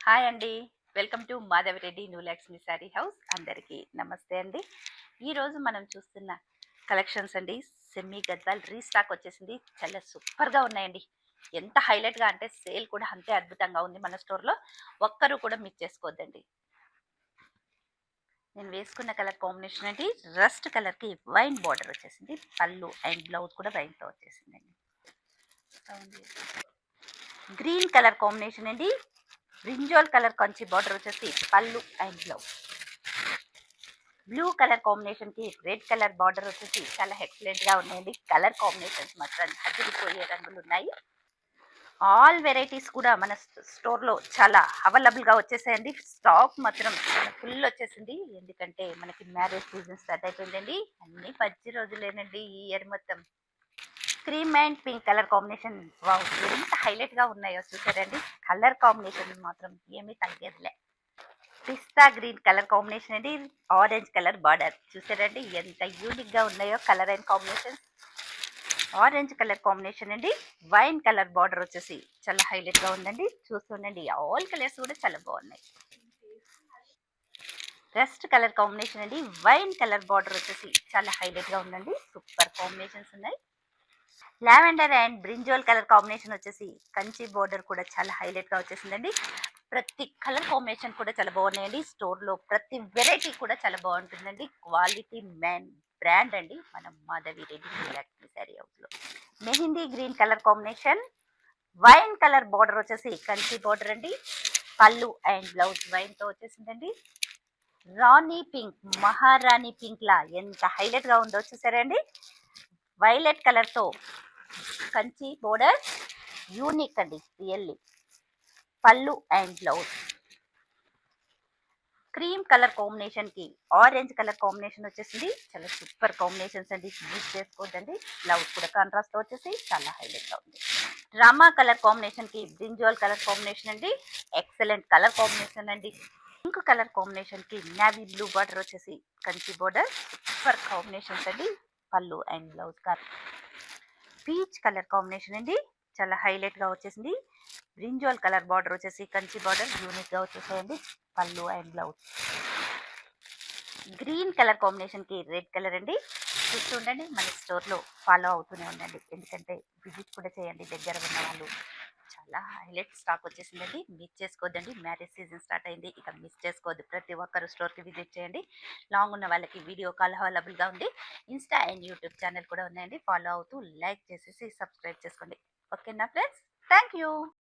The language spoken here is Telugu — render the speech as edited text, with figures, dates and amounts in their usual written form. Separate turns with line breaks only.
హాయ్ అండి. Welcome to Madhavi Reddy new Lakshmi sari house. అందరికీ నమస్తే అండి. ఈరోజు మనం చూస్తున్న కలెక్షన్స్ అండి, సెమీ గద్వాల్ రీస్టాక్ వచ్చేసింది. చాలా సూపర్గా ఉన్నాయండి. ఎంత హైలైట్గా అంటే సేల్ కూడా అంతే అద్భుతంగా ఉంది మన స్టోర్లో. ఒక్కరు కూడా మిస్ చేసుకోవద్దండి. నేను వేసుకున్న కలర్ కాంబినేషన్ అండి, రస్ట్ కలర్కి వైన్ బార్డర్ వచ్చేసింది. పళ్ళు అండ్ బ్లౌజ్ కూడా వైన్తో వచ్చేసిందండి. గ్రీన్ కలర్ కాంబినేషన్ అండి, బ్రింజాల్ కలర్ కంచి బార్డర్ వచ్చేసి పళ్ళు and blouse. Blue colour combination కి రెడ్ కలర్ బార్డర్ వచ్చేసి చాలా ఎక్సలెంట్ గా ఉన్నాయండి. కలర్ కాంబినేషన్స్ మాత్రం అదిరిపోయే రంగులు ఉన్నాయి. ఆల్ వెరైటీస్ కూడా మన స్టోర్ లో చాలా అవైలబుల్ గా వచ్చేసాయండి. స్టాక్ మాత్రం ఫుల్ వచ్చేసింది, ఎందుకంటే మనకి మ్యారేజ్ సీజన్ స్టార్ట్ అయిపోయిందండి. అన్ని 10 రోజులేనండి ఈ ఇయర్ మొత్తం. Cream and pink colour combination wow, ఎంత హైలైట్ గా ఉన్నాయో చూసారండి. కలర్ కాంబినేషన్ మాత్రం ఏమీ తగ్గేదిలే. పిస్తా గ్రీన్ కలర్ కాంబినేషన్ అండి, ఆరెంజ్ కలర్ బార్డర్ చూసారండి ఎంత యూనిక్ గా ఉన్నాయో colour and combination. Orange colour combination అండి, వైన్ కలర్ బార్డర్ వచ్చేసి చాలా హైలైట్ గా ఉందండి. చూస్తుండండి, ఆల్ కలర్స్ కూడా చాలా బాగున్నాయి. రెస్ట్ కలర్ కాంబినేషన్ అండి, వైన్ కలర్ బార్డర్ వచ్చేసి చాలా హైలైట్ గా ఉందండి. సూపర్ కాంబినేషన్స్ ఉన్నాయి. Lavender and brinjal colour combination వచ్చేసి కంచి బోర్డర్ కూడా చాలా హైలైట్ గా వచ్చేసిందండి. ప్రతి కలర్ కాంబినేషన్ కూడా చాలా బాగున్నాయండి. స్టోర్ లో ప్రతి వెరైటీ కూడా చాలా బాగుంటుందండి. క్వాలిటీ మ్యాన్ బ్రాండ్ అండి మనం మాధవి రెడ్డి లక్ష్మి శారీ హౌస్ లో. Mehndi green colour combination, wine colour border వచ్చేసి కంచి బార్డర్ అండి. పళ్ళు అండ్ బ్లౌజ్ వైన్ తో వచ్చేసిందండి. రాణి పింక్, మహారాణి పింక్ లా ఎంత హైలైట్ గా ఉందో చూసారండి. వైలెట్ కలర్ తో కంచి బోర్డర్, యూనిక్ అండి రియల్లీ. పళ్ళు and blouse. Cream colour combination కి ఆరెంజ్ కలర్ కాంబినేషన్ వచ్చేసింది. చాలా సూపర్ కాంబినేషన్స్ అండి, యూజ్ చేసుకోవద్దండి. బ్లౌజ్ కూడా కాంట్రాస్ట్ వచ్చేసి చాలా హైలైట్ గా ఉంది. రామా కలర్ కాంబినేషన్ కి బ్రింజాల్ కలర్ కాంబినేషన్ అండి, ఎక్సలెంట్ కలర్ కాంబినేషన్ అండి. పింక్ కలర్ కాంబినేషన్ కి నావీ బ్లూ బార్డర్ వచ్చేసి కంచి బోర్డర్, సూపర్ కాంబినేషన్స్ అండి. పళ్ళు and blouse. Peach colour combination అండి, చాలా హైలైట్ గా వచ్చేసింది. బ్రింజాల్ కలర్ బార్డర్ వచ్చేసి కంచి బార్డర్ యూనిక్ గా వచ్చేసాయండి. పళ్ళు and blouse. Green colour combination కి రెడ్ కలర్ అండి. చూస్తుండండి, మన స్టోర్ లో ఫాలో అవుతూనే ఉండండి, ఎందుకంటే విజిట్ కూడా చేయండి దగ్గర ఉన్న వాళ్ళు. చాలా హైలైట్ స్టాక్ వచ్చేసిందండి, మిస్ చేసుకోవద్దండి. మ్యారేజ్ సీజన్ స్టార్ట్ అయింది, ఇక మిస్ చేసుకోవద్దు. ప్రతి ఒక్కరు స్టోర్కి విజిట్ చేయండి. లాంగ్ ఉన్న వాళ్ళకి వీడియో కాల్ అవైలబుల్గా ఉంది. ఇన్స్టా అండ్ యూట్యూబ్ ఛానల్ కూడా ఉన్నాయండి, ఫాలో అవుతూ లైక్ చేసేసి సబ్స్క్రైబ్ చేసుకోండి. ఓకేనా ఫ్రెండ్స్, థ్యాంక్ యూ.